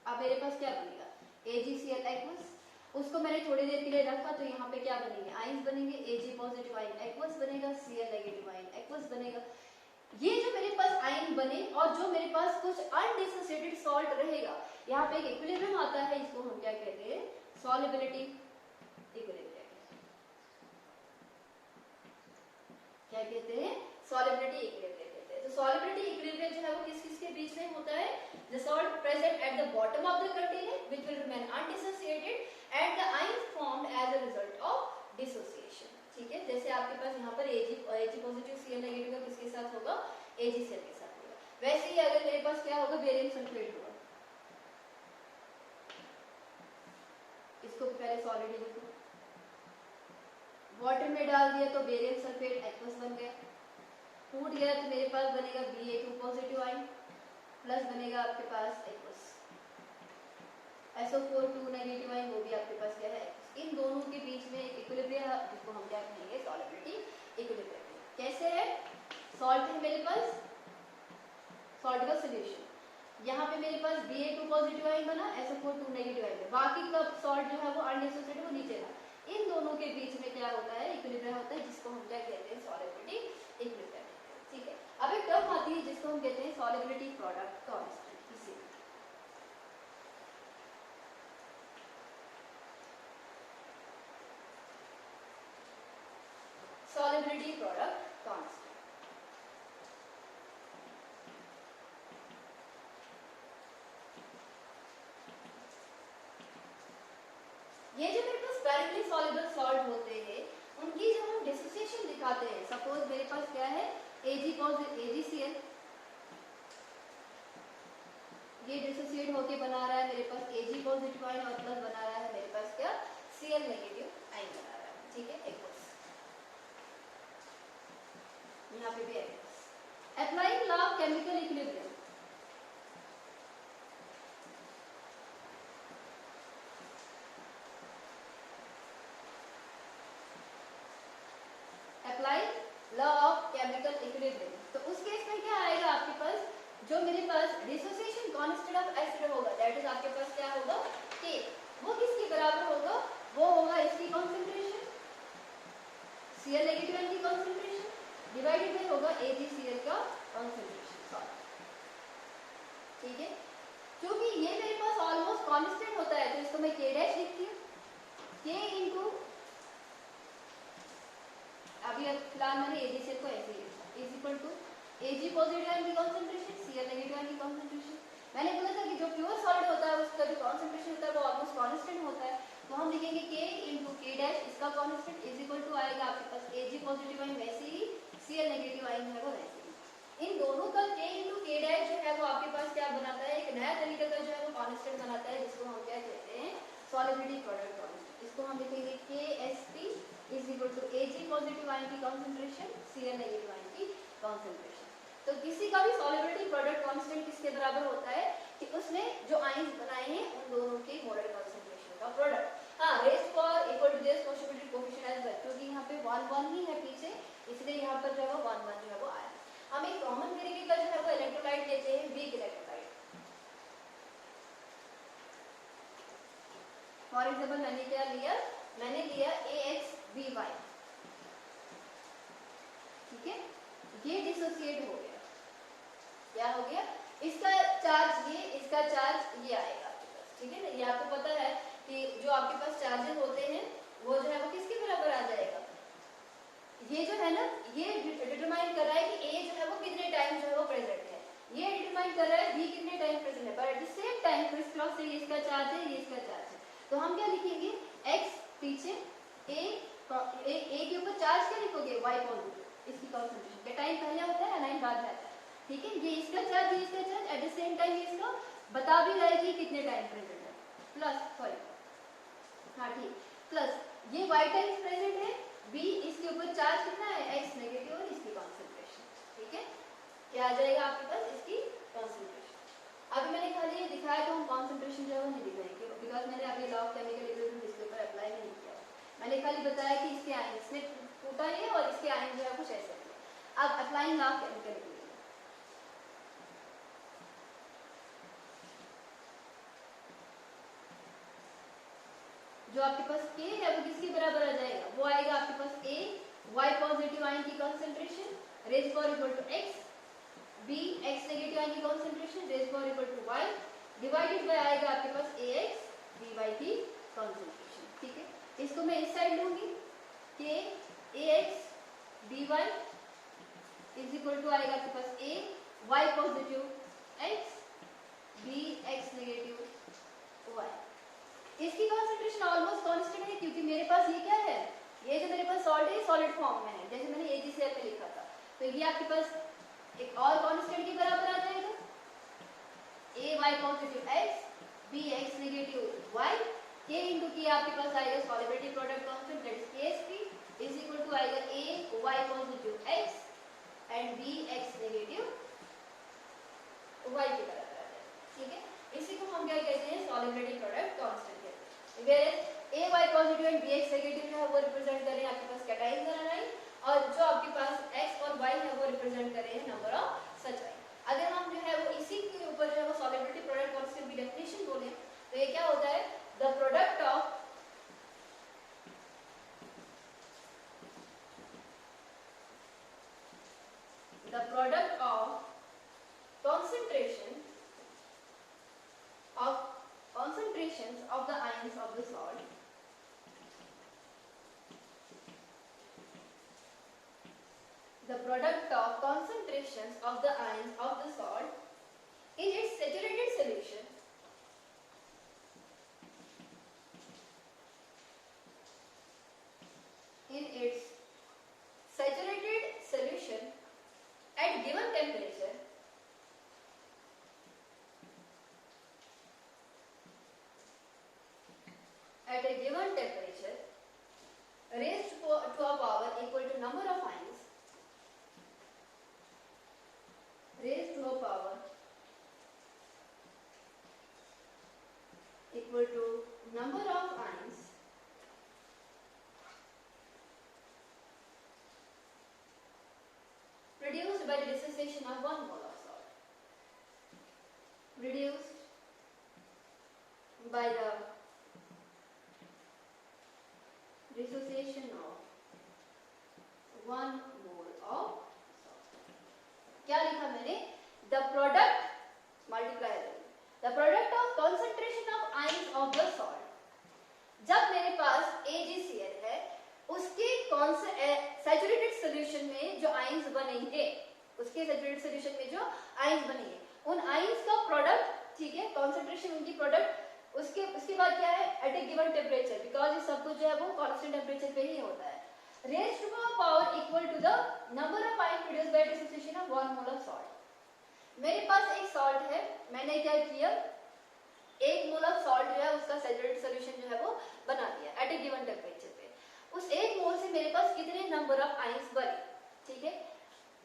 अब मेरे पास क्या बनेगा AgCl एक्वस, उसको मैंने थोड़ी देर के लिए रखा तो यहाँ पे क्या बनेंगे आयंस बनेंगे, Ag पॉजिटिव आयन एक्वस बनेगा, Cl नेगेटिव आयन एक्वस बनेगा। ये जो मेरे पास आयन बने और जो मेरे पास कुछ अनडिसोसिएटेड सॉल्ट रहेगा, यहाँ पे एक इक्विलिब्रियम आता है, इसको हम क्या कहते हैं सॉल्युबिलिटी इक्विलिब्रियम। क्या कहते हैं सॉल्युबिलिटी इक्विलिब्रियम कहते हैं। तो सॉल्युबिलिटी इक्विलिब्रियम जो है वो किस किस के बीच में होता है, the salt present at the bottom of the container which will remain undissociated and the ions formed as a result of dissociation। ठीक है, जैसे आपके पास यहाँ पर Ag पॉजिटिव Cl नेगेटिव का किसके साथ होगा AgCl के साथ होगा, वैसे ही अगर मेरे पास क्या होगा बेरियम सल्फेट होगा, इसको पहले सॉलिड लिखो, वाटर में डाल दिया तो बेरियम सल्फेट एक्वस बन गया, फूट गया तो मेरे पास बनेगा Ba2 पॉजिटिव आयन प्लस बनेगा आपके पास एक्वस, SO4 नेगेटिव आयन वो भी आपके पास क्या है, इन दोनों के बीच में एक इक्विलिब्रियम है जिसको हम क्या कहेंगे सॉल्युबिलिटी इक्विलिब्रियम। कैसे है, सॉल्ट है मेरे पास, सॉल्ट का सॉल्यूशन, यहाँ पे मेरे पास Ba2 पॉजिटिव आयन बना, SO4 नेगेटिव आयन, बाकी का सॉल्ट जो है वो अनडिसोसिएटेड वो नीचे था, इन दोनों के बीच में क्या होता है इक्विलिब्रियम होता है, जिसको हम क्या कहते हैं सॉल्युबिलिटी इक्विलिब्रियम। ठीक है, अब एक टर्म आती है जिसको हम कहते हैं सॉल्युबिलिटी प्रोडक्ट कांस्टेंट। इसी सॉल्युबिलिटी प्रोडक्ट कांस्टेंट, ये जो मेरे पास डायरेक्टली सॉल्युबल सॉल्ट होते हैं उनकी जब हम डिसोसिएशन दिखाते हैं, सपोज मेरे पास क्या है AgCl, ये डिसोसिएट होके बना रहा है मेरे पास Ag पॉजिटिव आयन और प्लस बना रहा है मेरे पास क्या Cl नेगेटिव आयन बना रहा है, ठीक है एक्वस, यहाँ पे भी aqueous. Applying law of chemical equilibrium, applying law of chemical equilibrium, तो उस केस में क्या आएगा आपके पास, जो मेरे पास डिसोसिएशन कांस्टेंट ऑफ एसिड होगा दैट इज आपके पास क्या होगा K, वो किसके बराबर होगा, वो होगा इसकी कंसंट्रेशन Cl नेगेटिव आयन की कंसंट्रेशन डिवाइडेड बाय होगा AgCl का कंसंट्रेशन, ठीक है, क्योंकि ये मेरे पास ऑलमोस्ट कांस्टेंट होता है तो इसको मैं K डैश लिखती हूँ, K इनटू, अभी फिलहाल मैंने AgCl को ऐसे लिखा is equal to Ag positive ion की कंसंट्रेशन Cl नेगेटिव आयन की कंसंट्रेशन। मैंने बोला था कि जो प्योर सॉलिड होता है उसका जो कंसंट्रेशन होता है वो ऑलमोस्ट कांस्टेंट होता है, तो हम लिखेंगे K इनटू K डैश, इसका कांस्टेंट इज इक्वल टू आएगा आपके पास Ag पॉजिटिव आयन वैसे ही Cl नेगेटिव आयन है वो वैसे ही, इन दोनों का K इनटू K डैश जो है वो आपके पास क्या बनाता है, एक नया तरीके का जो है वो कांस्टेंट बनाता है जिसको हम क्या कहते हैं सॉल्युबिलिटी प्रोडक्ट कांस्टेंट। इसको हम लिखेंगे KSP is equal to Ag positive ion की कंसंट्रेशन Cl नेगेटिव आयन की कंसंट्रेशन। तो किसी का भी सॉल्युबिलिटी प्रोडक्ट कांस्टेंट किसके बराबर होता है कि उसने जो आयंस बनाए हैं उन दोनों के मोलर कंसंट्रेशन का प्रोडक्ट। हां, rest for equal to this solubility coefficient as well, क्योंकि यहां पे 1 1 ही है पीछे, इसलिए यहां पर जो है 1 1 जो है वो आया। हम एक कॉमन तरीके का जो है वो इलेक्ट्रोलाइट लेते हैं, वीक इलेक्ट्रोलाइट। फॉर एग्जांपल मैंने क्या लिया, मैंने लिया AXBY, ठीक है, ये डिसोसिएट हो गया, क्या हो गया, इसका चार्ज ये, इसका चार्ज ये आएगा आपके पास, ठीक है ना, ये आपको पता है कि जो आपके पास चार्जेस होते हैं वो जो है वो किसके बराबर आ जाएगा, ये जो है ना ये डिटरमाइन कर रहा है कि A जो है वो कितने टाइम जो है वो प्रेजेंट है, ये डिटरमाइन कर रहा है B कितने टाइम प्रेजेंट है, पर at the same time criss cross से ये इसका चार्ज है, ये इसका चार्ज है, तो हम क्या लिखेंगे X पीछे A के ऊपर चार्ज क्या लिखोगे Y पॉजिटिव, इसकी कंसंट्रेशन का टाइम पहले होता है एनाइन बाद में आता है, ठीक है, ये इसका चार्ज, ये इसका charge, at the same time ये इसका बता भी रहा है कि कितने टाइम प्रेजेंट है, प्लस सॉरी हाँ ठीक, प्लस ये Y टाइम प्रेजेंट है, B इसके ऊपर चार्ज कितना है X नेगेटिव और इसकी कंसंट्रेशन, ठीक है, क्या आ जाएगा आपके पास इसकी कंसंट्रेशन। अभी मैंने खाली ये दिखाया तो हम कंसंट्रेशन जो है वो नहीं दिखाएंगे बिकॉज मैंने अभी लॉ ऑफ केमिकल इक्विलिब्रियम इसके ऊपर अप्लाई नहीं किया, मैंने खाली बताया कि इसके आयन, इसने टूटा ये और इसके आयन जो है कुछ ऐसे। अब अप्लाइंग लॉ केमिकल, जो आपके पास K है वो किसके बराबर आ जाएगा, वो आएगा आपके पास A Y पॉजिटिव आयन की concentration raise power equal to X, B X negative ion की concentration raise power equal to Y divided by आएगा आपके पास AX BY की कंसंट्रेशन। ठीक है, इसको मैं इस साइड लूंगी, K AX BY is equal to आएगा आपके पास A Y positive X B X negative Y। इसकी कंसंट्रेशन ऑलमोस्ट कांस्टेंट है क्योंकि मेरे पास ये क्या है, ये जो मेरे पास सॉल्ट है सॉलिड फॉर्म में है, जैसे मैंने AgCl में लिखा था, तो ये आपके पास एक और कांस्टेंट के बराबर आ जाएगा, A Y positive X B X negative Y, K into K आपके पास आएगा solubility product constant that is KSP is equal to आएगा A Y positive X and B X negative Y के बराबर आ जाएगा। ठीक है, इसी को हम क्या कहते हैं, सॉलिबिलिटी प्रोडक्ट कांस्टेंट कहते हैं। Where A Y positive and B X negative जो है वो रिप्रेजेंट कर रहे हैं आपके पास कैटायन आयन, और जो आपके पास X और Y है वो रिप्रेजेंट कर रहे हैं नंबर ऑफ सच आयन। अगर हम जो है वो इसी के ऊपर जो है वो सॉलिबिलिटी प्रोडक्ट कांस्टेंट की डेफिनेशन बोले तो ये क्या होता है, the product of concentrations of the ions of the salt the product of concentrations of the ions of the salt in its saturated solution at given temperature raised to a power equal to number of ions raised to a power equal to number of ions produced by the dissociation of 1 mole of salt, reduced by the dissociation of 1 mole of salt. क्या लिखा मैंने, the product multiply the product of concentration of ions of the salt। जब मेरे पास AgCl है उसके saturated solution में जो ions बनेंगे, उसके सैचुरेटेड सॉल्यूशन में जो आयंस बनेंगे उन आयंस का प्रोडक्ट, ठीक है, कंसंट्रेशन उनकी प्रोडक्ट, उसके बाद क्या है, at a given temperature, because ये सब कुछ जो है वो कांस्टेंट टेम्परेचर पे ही होता है, raised to the power equal to the number of ion produced by dissociation of 1 mole of salt. मेरे पास एक सॉल्ट है, मैंने क्या किया, 1 मोल ऑफ सॉल्ट जो है उसका सैचुरेटेड सॉल्यूशन जो है वो बना दिया एट ए गिवन टेम्परेचर पे। उस 1 मोल से मेरे पास कितने नंबर ऑफ आयंस बने, ठीक है,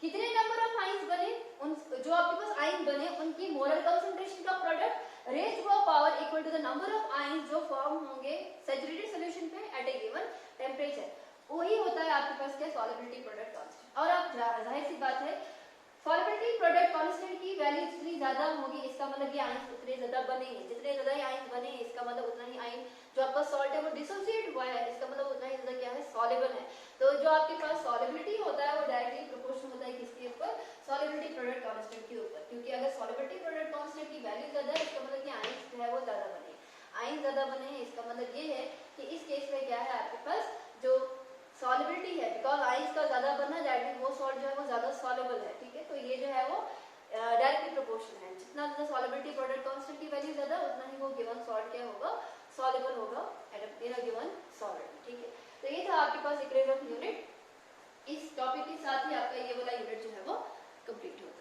कितने नंबर ऑफ आयंस बने, उन जो आपके पास आयन बने उनकी मोलर कंसंट्रेशन का product raised to a power equal to the number of ions जो फॉर्म होंगे सैचुरेटेड सॉल्यूशन पे एट ए गिवन टेम्परेचर, वही होता है आपके पास क्या, सॉलिबिलिटी प्रोडक्ट कांस्टेंट। और आप जाहिर सी बात है सॉलिबिलिटी प्रोडक्ट कांस्टेंट की वैल्यू जितनी ज्यादा होगी इसका मतलब ये आयंस उतने ज्यादा बनेंगे, जितने ज्यादा आयंस बने इसका मतलब उतना ही आयन जो आपका सॉल्ट है वो डिसोसिएट हुआ है, इसका मतलब उतना ही ज्यादा क्या है, सॉल्युबल है। तो जो आपके पास सॉलिबिलिटी होता है वो डायरेक्टली प्रोपोर्शनल होता है किसके ऊपर, सॉलिबिलिटी प्रोडक्ट कांस्टेंट के ऊपर, क्योंकि अगर सॉलिबिलिटी प्रोडक्ट कांस्टेंट की वैल्यू ज्यादा है इसका मतलब कि आयंस जो है वो ज्यादा बने, आयन ज्यादा बने इसका मतलब ये है कि इस केस में क्या है आपके पास जो सॉलिबिलिटी है, बिकॉज आयंस का ज्यादा बनना दैट मींस वो सॉल्ट जो है वो ज्यादा सॉल्युबल है, ठीक है, तो ये जो है वो डायरेक्टली प्रोपोर्शनल है, जितना ज्यादा सॉलिबिलिटी प्रोडक्ट कांस्टेंट की वैल्यू ज्यादा उतना ही वो गिवन सॉल्ट क्या होगा, सॉल्युबल होगा इन अ गिवन सॉल्वेंट, ठीक है। तो ये था आपके पास इक्वेशन ऑफ यूनिट, इस टॉपिक के साथ ही आपका ये वाला यूनिट जो है वो कंप्लीट होगा।